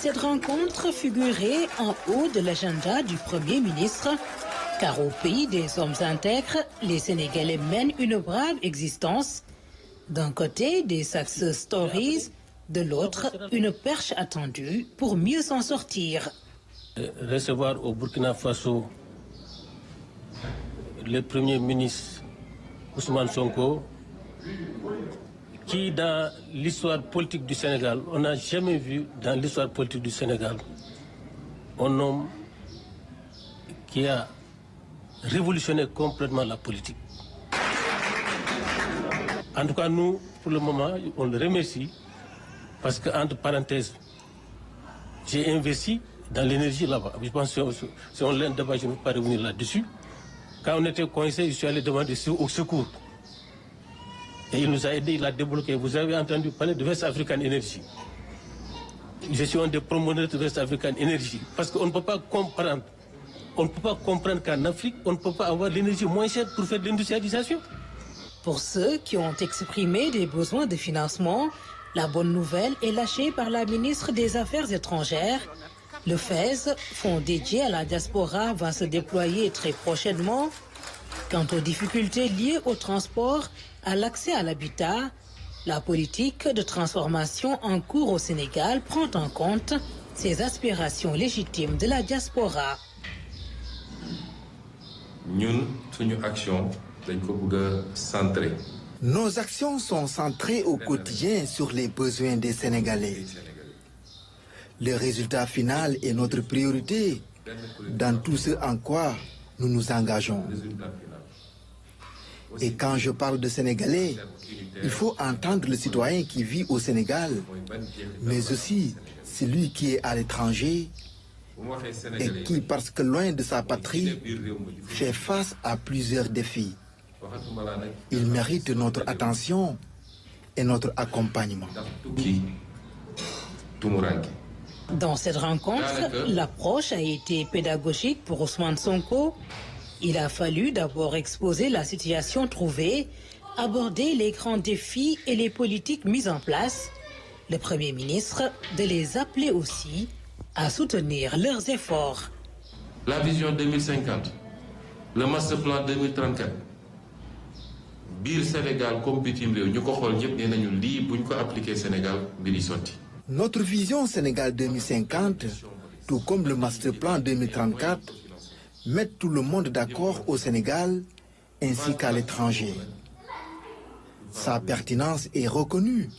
Cette rencontre figurait en haut de l'agenda du Premier ministre, car au pays des hommes intègres, les Sénégalais mènent une brave existence. D'un côté, des success stories, de l'autre, une perche attendue pour mieux s'en sortir. Recevoir au Burkina Faso le Premier ministre Ousmane Sonko, qui dans l'histoire politique du Sénégal, on n'a jamais vu dans l'histoire politique du Sénégal un homme qui a révolutionné complètement la politique. En tout cas, nous, pour le moment, on le remercie parce que, entre parenthèses, j'ai investi dans l'énergie là-bas. Je pense que si on l'a débat, je ne vais pas revenir là-dessus. Quand on était coincé, je suis allé demander au secours. Et il nous a aidés, il a débloqué. Vous avez entendu parler de West African Energy. Je suis un des promoteurs de West African Energy. Parce qu'on ne peut pas comprendre. On ne peut pas comprendre qu'en Afrique, on ne peut pas avoir l'énergie moins chère pour faire de l'industrialisation. Pour ceux qui ont exprimé des besoins de financement, la bonne nouvelle est lâchée par la ministre des Affaires étrangères. Le FES, fonds dédié à la diaspora, va se déployer très prochainement. Quant aux difficultés liées au transport, à l'accès à l'habitat, la politique de transformation en cours au Sénégal prend en compte ces aspirations légitimes de la diaspora. Nos actions sont centrées au quotidien sur les besoins des Sénégalais. Le résultat final est notre priorité dans tout ce en quoi nous nous engageons. Et quand je parle de Sénégalais, il faut entendre le citoyen qui vit au Sénégal, mais aussi celui qui est à l'étranger et qui, parce que loin de sa patrie, fait face à plusieurs défis. Il mérite notre attention et notre accompagnement. Dans cette rencontre, l'approche a été pédagogique pour Ousmane Sonko. Il a fallu d'abord exposer la situation trouvée, aborder les grands défis et les politiques mises en place. Le Premier ministre de les appeler aussi à soutenir leurs efforts. La vision 2050, le master plan 2034, bir Sénégal comme bitim réew ñu ko xol ñep nenañu li buñ ko appliquer Sénégal mbiri soti. Notre vision Sénégal 2050, tout comme le master plan 2034, met tout le monde d'accord au Sénégal ainsi qu'à l'étranger. Sa pertinence est reconnue.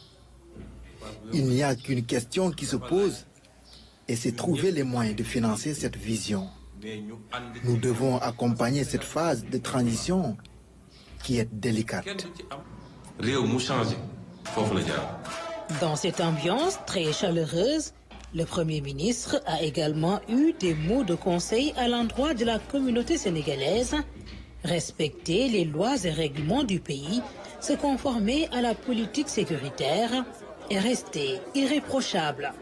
Il n'y a qu'une question qui se pose, et c'est trouver les moyens de financer cette vision. Nous devons accompagner cette phase de transition qui est délicate. Dans cette ambiance très chaleureuse, le Premier ministre a également eu des mots de conseil à l'endroit de la communauté sénégalaise. Respecter les lois et règlements du pays, se conformer à la politique sécuritaire et rester irréprochable.